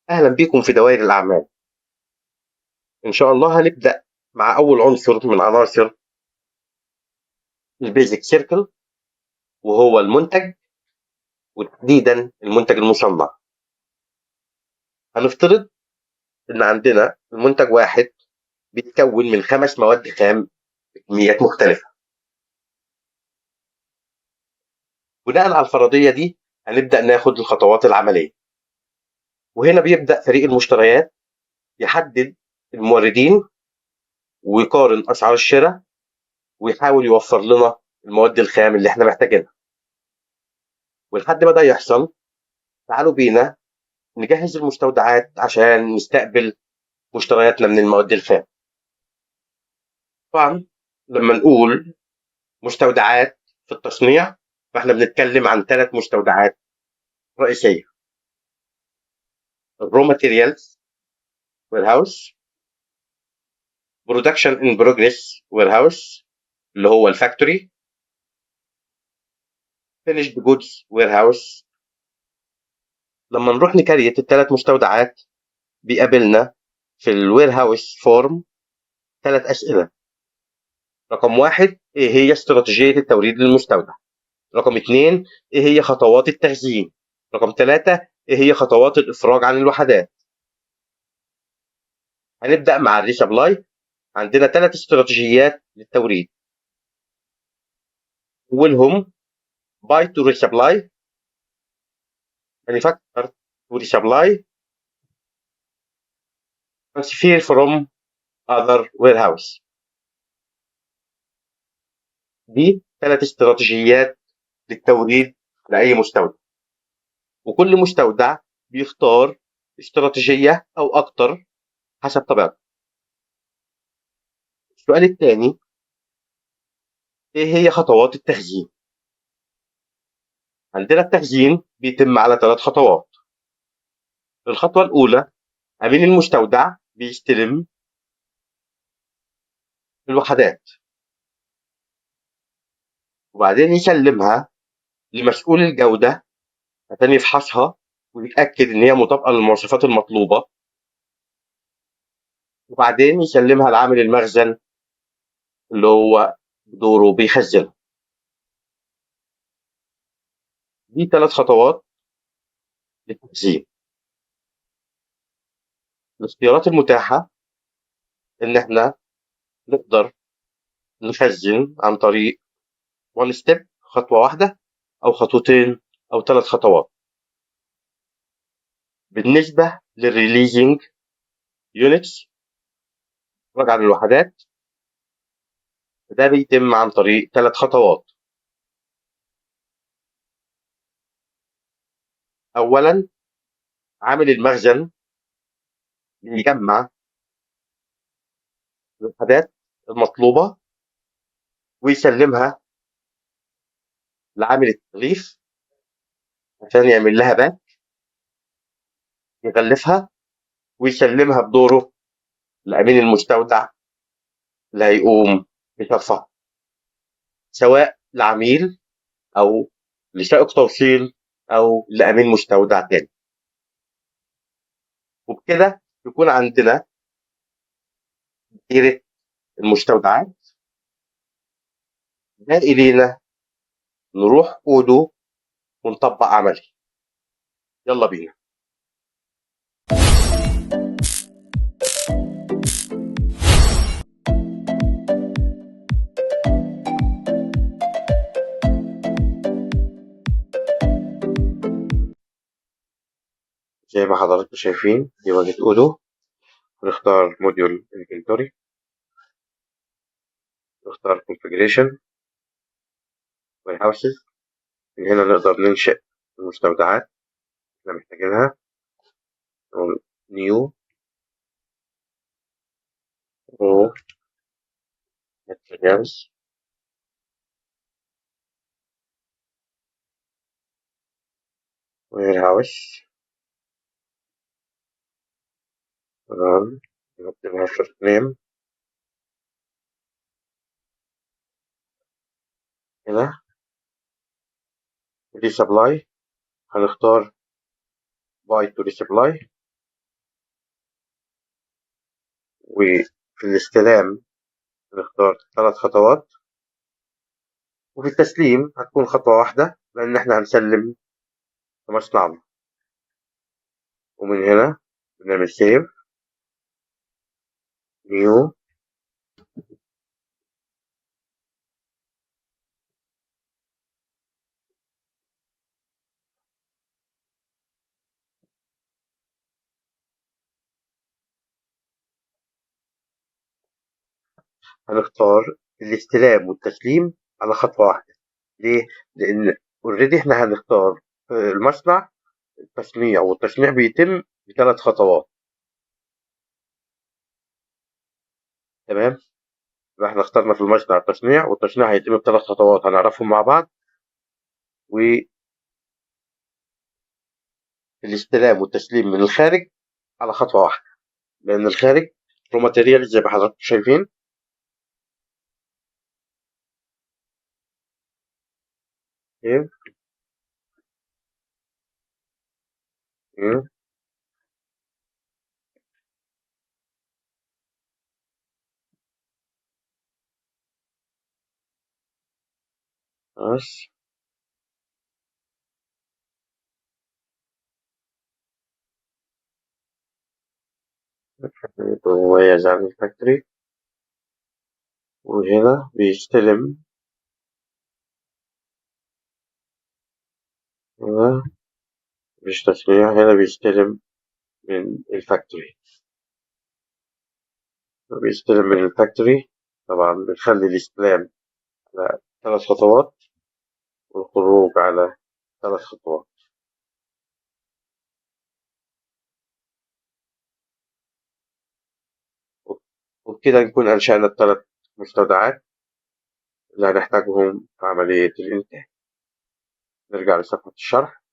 أهلا بكم في دوائر الأعمال. إن شاء الله هنبدأ مع أول عنصر من عناصر البيزك سيركل، وهو المنتج، وتحديدا المنتج المصنع. هنفترض إن عندنا المنتج واحد بيتكون من 5 مواد خام بكميات مختلفة. بناء على الفرضية دي هنبدأ ناخد الخطوات العملية، وهنا بيبدأ فريق المشتريات يحدد الموردين ويقارن أسعار الشراء ويحاول يوفر لنا المواد الخام اللي احنا محتاجينها. ولحد ما ده يحصل تعالوا بينا نجهز المستودعات عشان نستقبل مشترياتنا من المواد الخام. طبعا لما نقول مستودعات في التصنيع فاحنا بنتكلم عن 3 مستودعات رئيسية: الرو ماتيريالز وير هاوس، برودكشن ان بروجريس وير هاوس اللي هو الفاكتوري، فينيشد جودز وير هاوس. لما نروح نكريت ال3 مستودعات بيقابلنا في الوير هاوس فورم 3 أسئلة. رقم 1: ايه هي استراتيجية التوريد للمستودع؟ رقم 2: ايه هي خطوات التخزين؟ رقم 3: ايه هي خطوات الافراج عن الوحدات؟ هنبدأ مع الريسبلاي. عندنا 3 استراتيجيات للتوريد. اولهم باي تو ريسبلاي، مانيفاكتشر تو ريسبلاي، ترانسفير فروم اذر وير هاوس. دي 3 استراتيجيات للتوريد لأي مستودع، وكل مستودع بيختار استراتيجية أو أكتر حسب طبيعته. السؤال الثاني: إيه هي خطوات التخزين؟ عندنا التخزين بيتم على 3 خطوات. الخطوة الأولى: أمين المستودع بيستلم الوحدات وبعدين يسلمها لمسؤول الجودة عشان يفحصها ويتأكد إن هي مطابقة للمواصفات المطلوبة، وبعدين يسلمها لعامل المخزن اللي هو دوره بيخزنها. دي 3 خطوات للتخزين. الاختيارات المتاحة إن إحنا نقدر نخزن عن طريق one step، خطوة واحدة أو خطوتين أو 3 خطوات. بالنسبة للريليزنج يونتس، رجع للوحدات، ده بيتم عن طريق 3 خطوات. أولا عامل المخزن بيجمع الوحدات المطلوبة ويسلمها لعامل التغليف عشان يعمل لها باك، يغلفها ويسلمها بدوره لأمين المستودع اللي هيقوم بشرفها، سواء لعميل أو لسائق توصيل أو لأمين مستودع تاني. وبكده يكون عندنا دائرة المستودعات. باقي لينا نروح كودو ونطبق عملي. يلا بينا. زي ما حضراتكم شايفين دي واجهة أودو. نختار موديول انفنتوري، نختار configuration warehouses. من هنا نقدر ننشئ المستودعات اللي محتاجينها. new raw materials warehouse run. نحط لها first name هنا. resupply هنختار buy to resupply. وفي الاستلام هنختار 3 خطوات، وفي التسليم هتكون خطوة واحدة لأن إحنا هنسلم في مصنعنا. ومن هنا بنعمل سيف، نيو، هنختار الاستلام والتسليم على خطوة واحدة. ليه؟ لأن اوريدي إحنا هنختار في المصنع التصنيع، والتصنيع بيتم ب3 خطوات. تمام؟ يبقى إحنا اخترنا في المصنع التصنيع، والتصنيع هيتم ب3 خطوات هنعرفهم مع بعض. والاستلام والتسليم من الخارج على خطوة واحدة، لأن الخارج رو ماتيريال زي ما حضراتكم شايفين. إيه؟ إيه؟ بس مميز عن الفاكتوري. وهنا بيستلم، هنا مش تصنيع، هنا بيستلم من الفاكتوري. بيستلم من الفاكتوري. طبعا بنخلي الاستلام على 3 خطوات، والخروج على 3 خطوات. وبكده نكون أنشأنا ال3 مستودعات اللي هنحتاجهم في عملية الإنتاج. نرجع لصفحة الشرح.